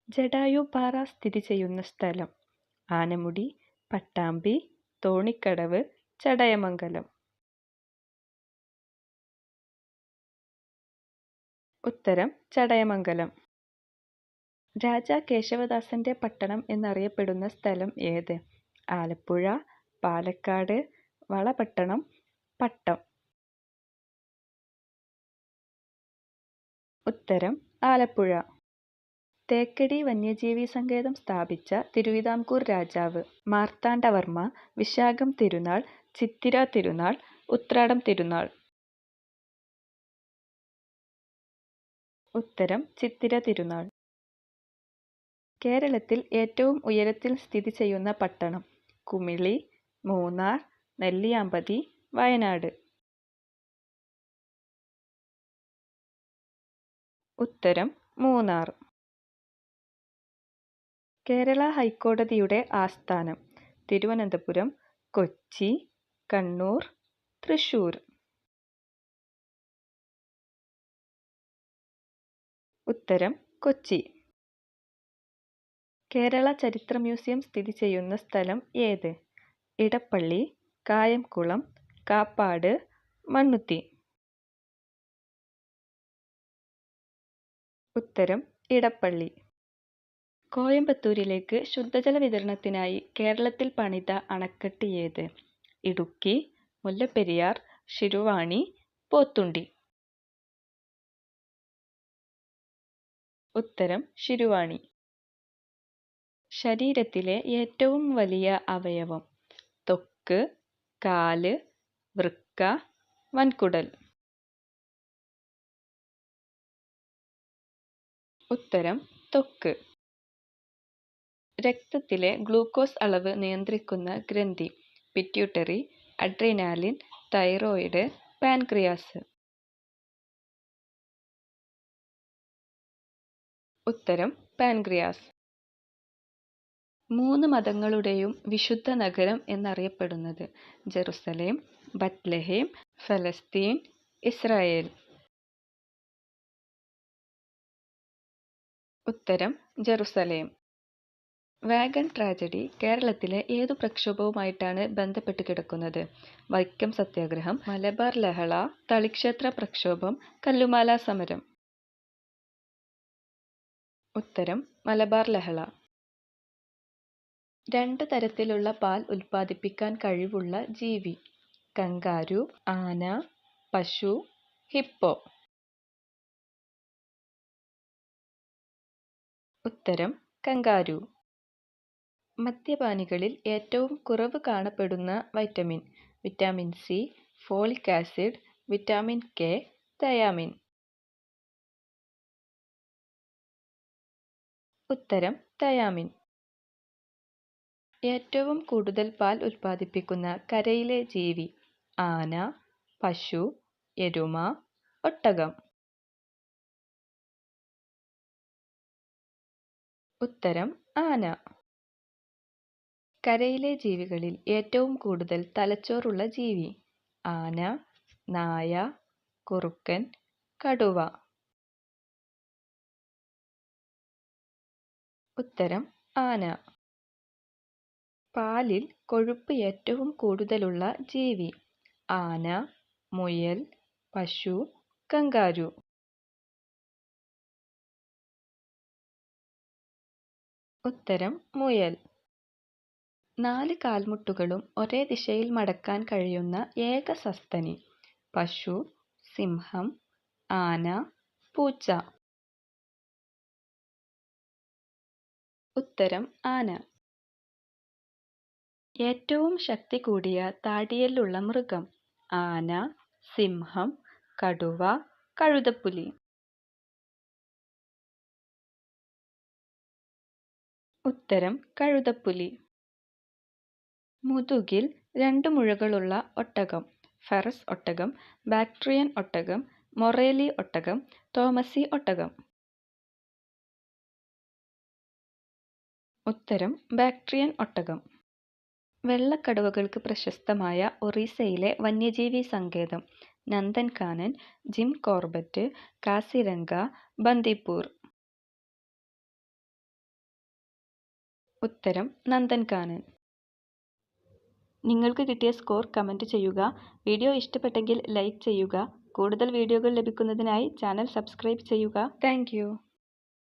ജടായുപ്പാറ സ്ഥിതി ചെയ്യുന്ന സ്ഥലം: ആനമുടി, പട്ടാമ്പി, തോണിക്കടവ്, ചടയമംഗലം. ഉത്തരം ചടയമംഗലം. രാജാ കേശവദാസന്റെ പട്ടണം എന്നറിയപ്പെടുന്ന സ്ഥലം ഏത്? ആലപ്പുഴ, പാലക്കാട്, വളപട്ടണം, പട്ടം. ഉത്തരം ആലപ്പുഴ. തേക്കടി വന്യജീവി സങ്കേതം സ്ഥാപിച്ച തിരുവിതാംകൂർ രാജാവ്? മാർത്താണ്ഡവർമ്മ, വിശാഖം തിരുനാൾ, ചിത്തിര തിരുനാൾ, ഉത്രാടം തിരുനാൾ. ഉത്തരം ചിത്തിര തിരുനാൾ. കേരളത്തിൽ ഏറ്റവും ഉയരത്തിൽ സ്ഥിതി ചെയ്യുന്ന പട്ടണം? കുമിളി, മൂന്നാർ, നെല്ലിയാമ്പതി, വയനാട്. ഉത്തരം മൂന്നാർ. കേരള ഹൈക്കോടതിയുടെ ആസ്ഥാനം? തിരുവനന്തപുരം, കൊച്ചി, കണ്ണൂർ, തൃശൂർ. ഉത്തരം കൊച്ചി. കേരള ചരിത്ര മ്യൂസിയം സ്ഥിതി ചെയ്യുന്ന സ്ഥലം ഏത്? ഇടപ്പള്ളി, കായംകുളം, കാപ്പാട്, മണ്ണുത്തി. ഉത്തരം ഇടപ്പള്ളി. കോയമ്പത്തൂരിലേക്ക് ശുദ്ധജല വിതരണത്തിനായി കേരളത്തിൽ പണിത അണക്കെട്ട് ഏത്? ഇടുക്കി, മുല്ലപ്പെരിയാർ, ശിരുവാണി, പോത്തുണ്ടി. ഉത്തരം ശിരുവാണി. ശരീരത്തിലെ ഏറ്റവും വലിയ അവയവം? ത്വക്ക്, കാല്, വൃക്ക, വൻകുടൽ. ഉത്തരം ത്വക്ക്. രക്തത്തിലെ ഗ്ലൂക്കോസ് അളവ് നിയന്ത്രിക്കുന്ന ഗ്രന്ഥി? Pituitary, adrenaline, thyroid, pancreas. ഉത്തരം പാൻക്രിയാസ്. 3 മതങ്ങളുടെയും വിശുദ്ധ നഗരം എന്നറിയപ്പെടുന്നത്? ജെറുസലേം, ബത്ലഹേം, ഫലസ്തീൻ, ഇസ്രായേൽ. ഉത്തരം ജെറുസലേം. വാഗൺ ട്രാജഡി കേരളത്തിലെ ഏതു പ്രക്ഷോഭവുമായിട്ടാണ് ബന്ധപ്പെട്ട് കിടക്കുന്നത്? വൈക്കം സത്യാഗ്രഹം, മലബാർ ലഹള, തളിക്ഷേത്ര പ്രക്ഷോഭം, കല്ലുമാല സമരം. ഉത്തരം മലബാർ ലഹള. 2 തരത്തിലുള്ള പാൽ ഉൽപ്പാദിപ്പിക്കാൻ കഴിവുള്ള ജീവി? കങ്കാരു, ആന, പശു, ഹിപ്പോ. ഉത്തരം കങ്കാരു. മദ്യപാനികളിൽ ഏറ്റവും കുറവ് കാണപ്പെടുന്ന vitamin? Vitamin C, folic acid, vitamin K, thiamine. ഉത്തരം തയാമിൻ. ഏറ്റവും കൂടുതൽ പാൽ ഉൽപ്പാദിപ്പിക്കുന്ന കരയിലെ ജീവി? ആന, പശു, എരുമ, ഒട്ടകം. ഉത്തരം ആന. കരയിലെ ജീവികളിൽ ഏറ്റവും കൂടുതൽ തലച്ചോറുള്ള ജീവി? ആന, നായ, കുറുക്കൻ, കടുവ. ഉത്തരം ആന. പാലിൽ കൊഴുപ്പ് ഏറ്റവും കൂടുതലുള്ള ജീവി? ആന, മുയൽ, പശു, കങ്കാരു. ഉത്തരം മുയൽ. 4 കാൽമുട്ടുകളും ഒരേ ദിശയിൽ മടക്കാൻ കഴിയുന്ന ഏക സസ്തനി? പശു, സിംഹം, ആന, പൂച്ച. ഉത്തരം ആന. ഏറ്റവും ശക്തി കൂടിയ താടിയെല്ലുള്ള മൃഗം? ആന, സിംഹം, കടുവ, കഴുതപ്പുലി. ഉത്തരം കഴുതപ്പുലി. മുതുകിൽ 2 മുഴകളുള്ള ഒട്ടകം? ഫെറസ് ഒട്ടകം, ബാക്ട്രിയൻ ഒട്ടകം, മൊറേലി ഒട്ടകം, തോമസി ഒട്ടകം. ഉത്തരം ബാക്ട്രിയൻ ഒട്ടകം. വെള്ളക്കടുവകൾക്ക് പ്രശസ്തമായ ഒറീസയിലെ വന്യജീവി സങ്കേതം? Nandankanan, Jim Corbett, Kaziranga, Bandipur. ഉത്തരം നന്ദൻകാനൻ. നിങ്ങൾക്ക് കിട്ടിയ സ്കോർ കമൻറ്റ് ചെയ്യുക. വീഡിയോ ഇഷ്ടപ്പെട്ടെങ്കിൽ ലൈക്ക് ചെയ്യുക. കൂടുതൽ വീഡിയോകൾ ലഭിക്കുന്നതിനായി ചാനൽ സബ്സ്ക്രൈബ് ചെയ്യുക. താങ്ക്